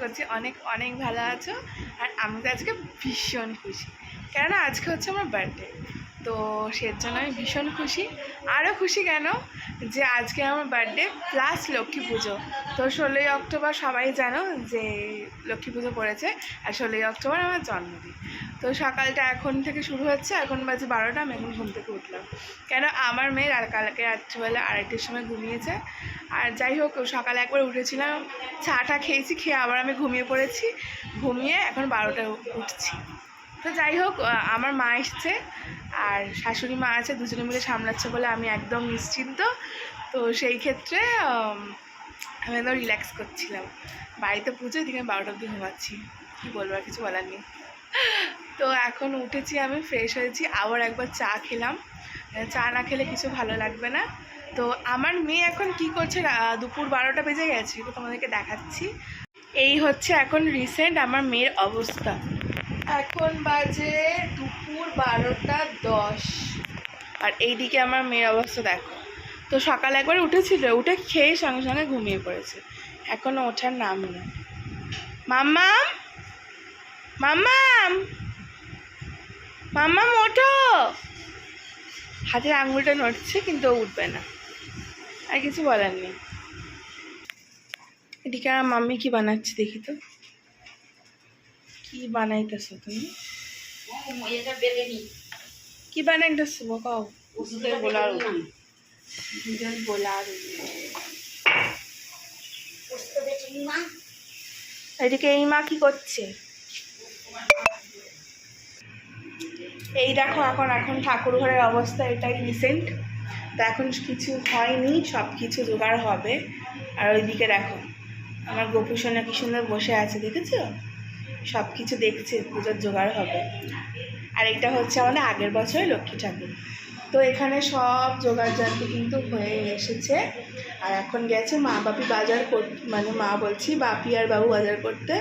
করছি অনেক অনেক ভালো আছো। আর আমি তো আজকে ভীষণ খুশি, কেননা আজকে হচ্ছে আমার বার্থডে। তো সের জন্য আমি ভীষণ খুশি। আরও খুশি কেন, যে আজকে আমার বার্থডে প্লাস লক্ষ্মী পুজো। তো 16ই অক্টোবর সবাই জানো যে লক্ষ্মী পুজো পড়েছে, আর 16ই অক্টোবর আমার জন্মদিন। তো সকালটা এখন থেকে শুরু হচ্ছে, এখন বাজে 12টা। আমি এখন ঘুম থেকে উঠলাম, কেন আমার মেয়ের আর কালকে রাত্রিবেলা 2:30টার সময় ঘুমিয়েছে। আর যাই হোক, সকালে একবার উঠেছিলাম, চাটা খেয়েছি, খেয়ে আবার আমি ঘুমিয়ে পড়েছি, ঘুমিয়ে এখন 12টায় উঠছি। তো যাই হোক, আমার মা এসছে আর শাশুড়ি মা আছে, দুজনে মিলে সামলাচ্ছে বলে আমি একদম নিশ্চিন্ত। তো সেই ক্ষেত্রে আমি একদম রিল্যাক্স করছিলাম। বাড়িতে পুজো, এদিকে 12টা অবধি ঘুমাচ্ছি, কী বলবো, আর কিছু বলার নেই। তো এখন উঠেছি, আমি ফ্রেশ হয়েছি, আবার একবার চা খেলাম। চা না খেলে কিছু ভালো লাগবে না। তো আমার মেয়ে এখন কি করছে, দুপুর 12টা বেজে গেছে, তো তোমাদেরকে দেখাচ্ছি। এই হচ্ছে এখন রিসেন্ট আমার মেয়ের অবস্থা। এখন বাজে দুপুর 12টা 10, আর এইদিকে আমার মেয়ের অবস্থা দেখো। তো সকালে একবার উঠেছিল, উঠে খেয়ে সঙ্গে সঙ্গে ঘুমিয়ে পড়েছে, এখনও ওঠার নাম নেই। মাম্মাম, মাম্মাম, মাম্মাম ওঠো। হাতের আঙুলটা নড়ছে, কিন্তু ও উঠবে না, আর কিছু বলার নেই। এদিকে আমার মাম্মি কি বানাচ্ছে দেখি তো, কি বানাইতেছো তুমি? কি বানাইতেছো কও? এদিকে এই মা কি করছে? এই দেখো, এখন ঠাকুর ঘরের অবস্থা এটাই রিসেন্ট। তো এখন কিছু হয়নি, সব কিছু জোগাড় হবে। আর ওইদিকে দেখো আমার গোপু সোনা কি সুন্দর বসে আছে, দেখেছো? সব কিছু দেখছে, পুজোর জোগাড় হবে। আর এটা হচ্ছে আমাদের আগের বছরের লক্ষ্মী ঠাকুর। তো এখানে সব জোগাড় জানতে কিন্তু হয়ে এসেছে। আর এখন গেছে মা বাপি বাজার করতে, মানে মা বলছি বাপি আর বাবু বাজার করতে।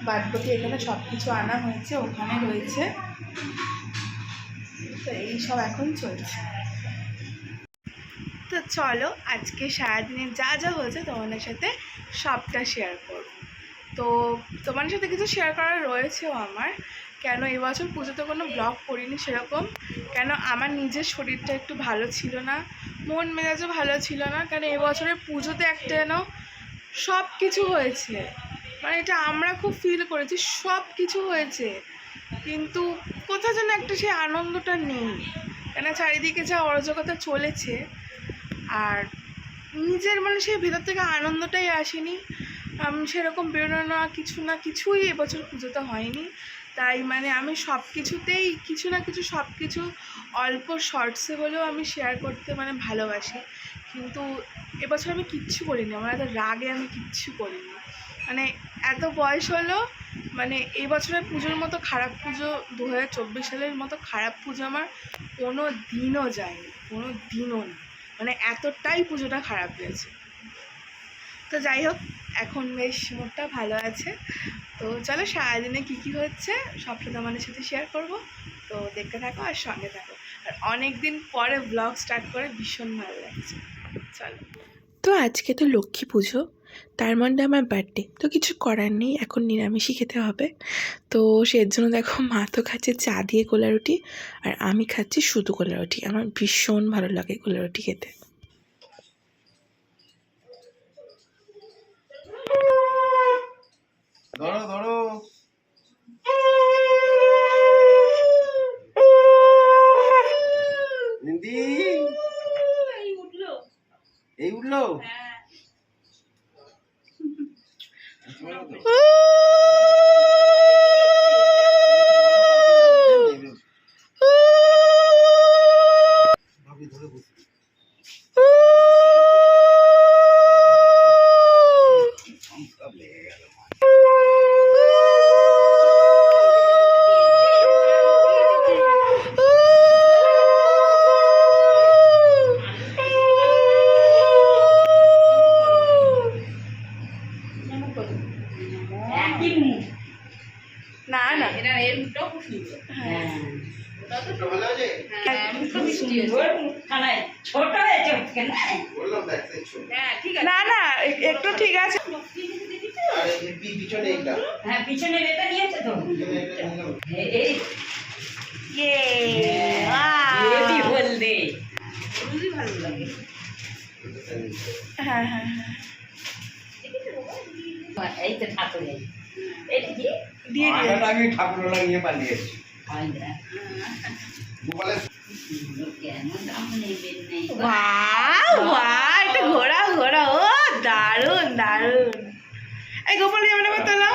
বাদ বাকি এখানে সব কিছু আনা হয়েছে, ওখানে রয়েছে। তো এই সব এখন চলছে। তো চলো আজকে সারাদিনে যা যা হয়েছে তোমাদের সাথে সবটা শেয়ার করব। তো তোমাদের সাথে কিছু শেয়ার করার রয়েছেও আমার, কেন এবছর পুজোতে কোনো ব্লগ করিনি সেরকম, কেন আমার নিজের শরীরটা একটু ভালো ছিল না, মন মেজাজও ভালো ছিল না। কেন এবছরের পুজোতে একটা যেন সব কিছু হয়েছে, মানে এটা আমরা খুব ফিল করেছি, সব কিছু হয়েছে, কিন্তু কোথাও যেন একটা সেই আনন্দটা নেই। কেন চারিদিকে যা অরাজকতা চলেছে, আর নিজের মানে সেই ভেতর থেকে আনন্দটাই আসেনি। সেরকম বেরোনো না কিছুই এবছর পুজোতে হয়নি। তাই মানে আমি সব কিছুতেই কিছু না কিছু, সব কিছু অল্প শর্টসে হলেও আমি শেয়ার করতে মানে ভালোবাসি। কিন্তু এবছর আমি কিচ্ছু করিনি, আমার এত রাগে আমি কিচ্ছু করিনি। মানে এত বয়স হলো, মানে এই বছরের পুজোর মতো খারাপ পুজো, 2024 সালের মতো খারাপ পুজো আমার কোনো দিনও যায়নি, কোনো দিনও না। মানে এতটাই পুজোটা খারাপ হয়েছে। তো যাই হোক, এখন বেশ মুডটা ভালো আছে। তো চলো সারাদিনে কী কী হচ্ছে সবটা তোমাদের সাথে শেয়ার করব। তো দেখতে থাকো আর সঙ্গে থাকো। আর অনেক দিন পরে ব্লগ স্টার্ট করে ভীষণ ভালো লাগছে। চলো। তো আজকে তো লক্ষ্মী পুজো, তার মধ্যে আমার বার্থডে, তো কিছু করার নেই, এখন নিরামিষই খেতে হবে। তো সের জন্য দেখো মা তো খাচ্ছে চা দিয়ে গোলা রুটি, আর আমি খাচ্ছি শুধু গোলা রুটি। আমার ভীষণ ভালো লাগে গোলা রুটি খেতে। ধরো ধরো, এই উঠলো। না না, না না একটু ঠিক আছে। আর এই পিছনে এইটা হ্যাঁ পিছনে এটা নিয়েছে তো পিছনে এটা নিয়ে নাও। এই ইয়ে হেভি হলদে খুবই ভালো লাগে হ্যাঁ হ্যাঁ হ্যাঁ এই তো ঠাকুরের এটা কি দিয়ে দিয়ে আটাটা আমি ঠাকুর লাগিয়ে পালিয়েছি হয় না গোপালের কেন দাম নেবেন নেই ওয়াও ওয়াও এটা ঘোড়া ঘোড়া ও দারুণ দারুণ এই গোপাল জামাটা আমার তোলো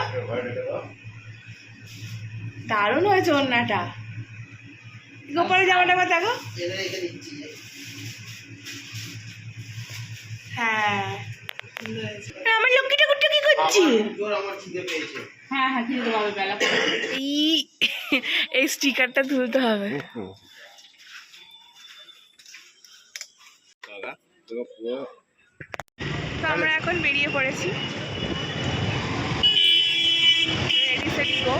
দারুণ হয়েছে ওড়নাটা গোপালের জামাটা আমার দেখো এটা রেখে দিচ্ছি যে হ্যাঁ সুন্দর হয়েছে আমার লক্ষ্মীটা কুট্টু কি করছি জোর আমার খিদে পেয়েছে হ্যাঁ হ্যাঁ কিন্তু বাবা বেলা এই স্টিকারটা তুলতে হবে তো আমরা এখন বেরিয়ে পড়েছি রেডি সেডি গো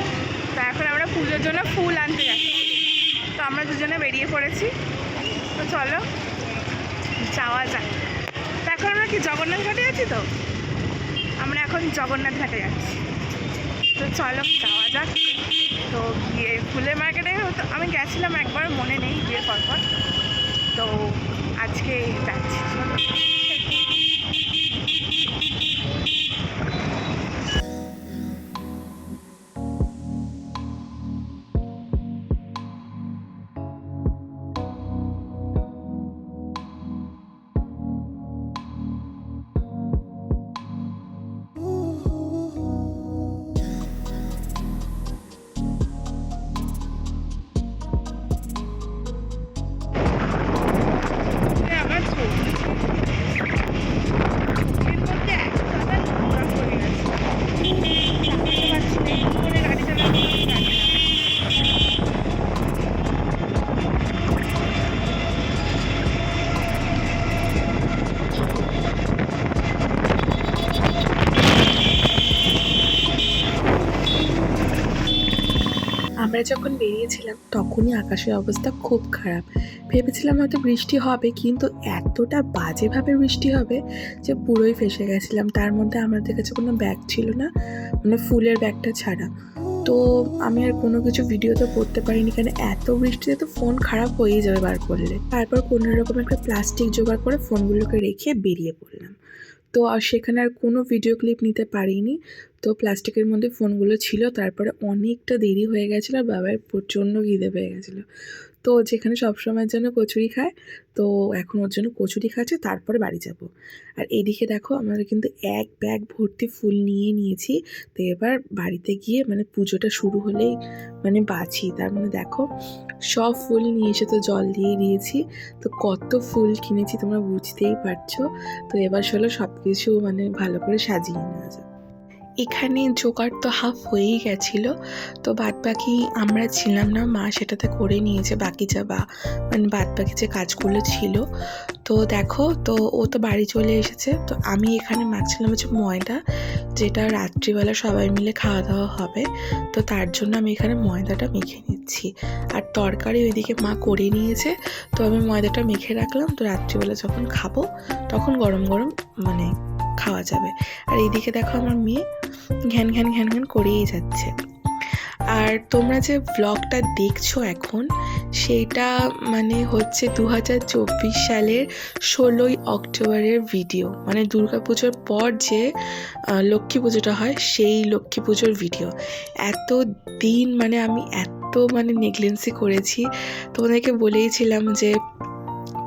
তো এখন আমরা পুজোর জন্য ফুল আনতে যাচ্ছি তো আমরা দুজনে বেরিয়ে পড়েছি তো চলো যাওয়া যাক তো এখন আমরা কি জগন্নাথ ঘাটে যাচ্ছি তো আমরা এখন জগন্নাথ ঘাটে যাচ্ছি তো চলো যাওয়া যাক তো গিয়ে ফুলের মার্কেটে তো আমি গেছিলাম একবার মনে নেই বিয়ের পরপর তো আজকে যাচ্ছি চলো আমার ছবি ছবির মধ্যে এত টাকা নোংরা করে গেছে চালাতে পারছি না একটু করে গাড়ি চালাতে আমরা যখন বেরিয়েছিলাম তখনই আকাশের অবস্থা খুব খারাপ ভেবেছিলাম হয়তো বৃষ্টি হবে কিন্তু এতটা বাজেভাবে বৃষ্টি হবে যে পুরোই ফেসে গেছিলাম তার মধ্যে আমাদের কাছে কোনো ব্যাগ ছিল না মানে ফুলের ব্যাগটা ছাড়া তো আমি আর কোনো কিছু ভিডিও তো করতে পারিনি কেন এত বৃষ্টিতে তো ফোন খারাপ হয়েই যাবে বার করলে তারপর কোনো রকম একটা প্লাস্টিক জোগাড় করে ফোনগুলোকে রেখে বেরিয়ে পড়লাম তো আর সেখানে আর কোনো ভিডিও ক্লিপ নিতে পারিনি তো প্লাস্টিকের মধ্যে ফোনগুলো ছিল তারপরে অনেকটা দেরি হয়ে গেছিলো আর বাবার প্রচণ্ড খিদে পেয়ে গেছিলো তো যেখানে সবসময়ের জন্য কচুরি খায় তো এখন ওর জন্য কচুরি খাচ্ছে তারপরে বাড়ি যাব আর এদিকে দেখো আমরা কিন্তু এক ব্যাগ ভর্তি ফুল নিয়ে নিয়েছি তো এবার বাড়িতে গিয়ে মানে পুজোটা শুরু হলেই মানে বাছি তার মানে দেখো সব ফুল নিয়ে এসে তো জল দিয়ে দিয়েছি তো কত ফুল কিনেছি তোমরা বুঝতেই পারছো তো এবার চলো সব কিছু মানে ভালো করে সাজিয়ে নেওয়া যাক এখানে জোগাড় তো হাফ হয়েই গেছিলো তো বাদ বাকি আমরা ছিলাম না মা সেটাতে করে নিয়েছে বাকি মানে বাদ বাকি যে কাজগুলো ছিল তো দেখো তো ও তো বাড়ি চলে এসেছে তো আমি এখানে মাখছিলাম হচ্ছে ময়দা যেটা রাত্রিবেলা সবাই মিলে খাওয়া দাওয়া হবে তো তার জন্য আমি এখানে ময়দাটা মেখে নিচ্ছি আর তরকারি ওইদিকে মা করে নিয়েছে তো আমি ময়দাটা মেখে রাখলাম তো রাত্রিবেলা যখন খাবো তখন গরম গরম মানে খাওয়া যাবে আর এইদিকে দেখো আমার মেয়ে ঘ্যান ঘ্যান ঘ্যান ঘ্যান করেই যাচ্ছে আর তোমরা যে ব্লগটা দেখছো এখন সেইটা মানে হচ্ছে 2024 সালের 16ই অক্টোবরের ভিডিও মানে দুর্গাপুজোর পর যে লক্ষ্মী পুজোটা হয় সেই লক্ষ্মী পুজোর ভিডিও এত দিন মানে আমি এত মানে নেগলেন্সি করেছি তোমাদেরকে বলেইছিলাম যে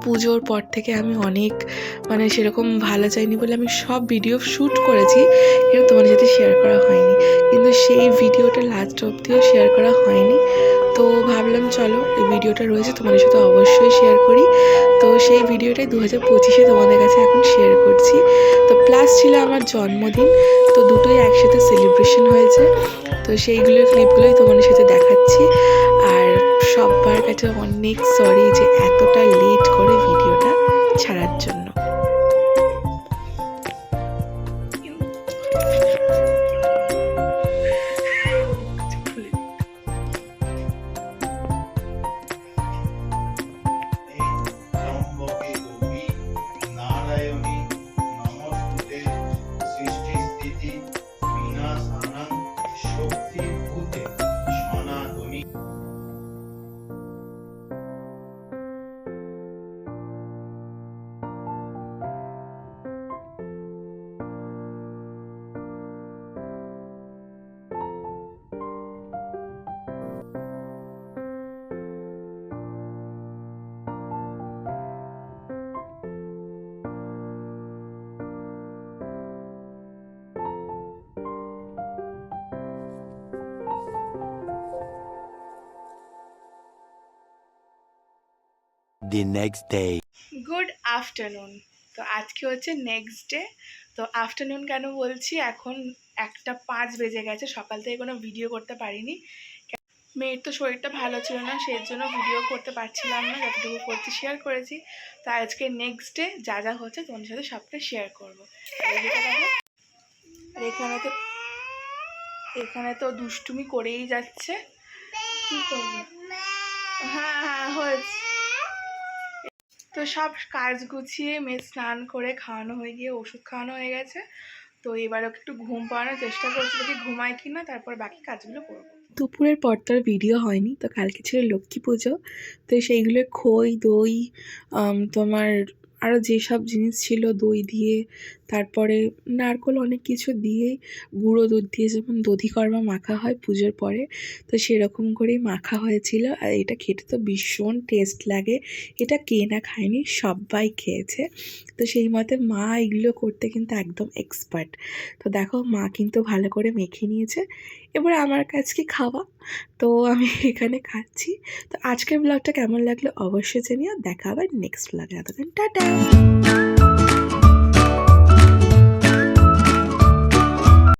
পুজোর পর থেকে আমি অনেক মানে সেরকম ভালো চাইনি বলে আমি সব ভিডিও শ্যুট করেছি কিন্তু তোমাদের সাথে শেয়ার করা হয়নি কিন্তু সেই ভিডিওটা লাস্ট অবধিও শেয়ার করা হয়নি তো ভাবলাম চলো এই ভিডিওটা রয়েছে তোমাদের সাথে অবশ্যই শেয়ার করি তো সেই ভিডিওটাই 2025-এ তোমাদের কাছে এখন শেয়ার করছি তো প্লাস ছিল আমার জন্মদিন তো দুটোই একসাথে সেলিব্রেশন হয়েছে তো ক্লিপগুলোই তোমাদের সাথে দেখাচ্ছি আর সবার কাছে অনেক সরি যে এতটা লেট করে ভিডিওটা ছাড়ার জন্য the next day. Good afternoon. তো আজকে হচ্ছে নেক্সট ডে। তো আফটারনুন কেন বলছি, এখন 1:05 বেজে গেছে। সকাল থেকে কোনো ভিডিও করতে পারিনি, মেয়ের তো শরীরটা ভালো ছিল না, সেই জন্য ভিডিও করতে পারছিলাম না। যতটুকু করছি শেয়ার করেছি। তো আজকে নেক্সট ডে যা যা হচ্ছে তোমাদের সাথে সবটা শেয়ার করবো। আর এখানে তো দুষ্টুমি করেই যাচ্ছে, কি করবো। হ্যাঁ হ্যাঁ হয়েছে। তো সব কাজ গুছিয়ে মেয়ে স্নান করে খাওয়ানো হয়ে গিয়ে ওষুধ খাওয়ানো হয়ে গেছে। তো এবার ওকে একটু ঘুম পাড়ানোর চেষ্টা করছি, দেখি ঘুমায় কি না, তারপর বাকি কাজগুলো করবো। দুপুরের পর তো আর ভিডিও হয়নি, তো কালকে ছিল লক্ষ্মী পুজো। তো সেইগুলো খই দই তোমার আরও যেসব জিনিস ছিল দই দিয়ে, তারপরে নারকেল অনেক কিছু দিয়ে, গুঁড়ো দুধ দিয়ে যেমন দধিকর্মা মাখা হয় পুজোর পরে, তো সেরকম করেই মাখা হয়েছিল। আর এটা খেতে তো ভীষণ টেস্ট লাগে। এটা কে না খায়নি, সবাই খেয়েছে। তো সেই মতে মা এগুলো করতে কিন্তু একদম এক্সপার্ট। তো দেখো মা কিন্তু ভালো করে মেখে নিয়েছে, এবার আমার কাজ কি খাওয়া। তো আমি এখানে খাচ্ছি। তো আজকের ব্লগটা কেমন লাগলো অবশ্যই জানিও। দেখা আবার নেক্সট ব্লগে। এতক্ষণ টাটা।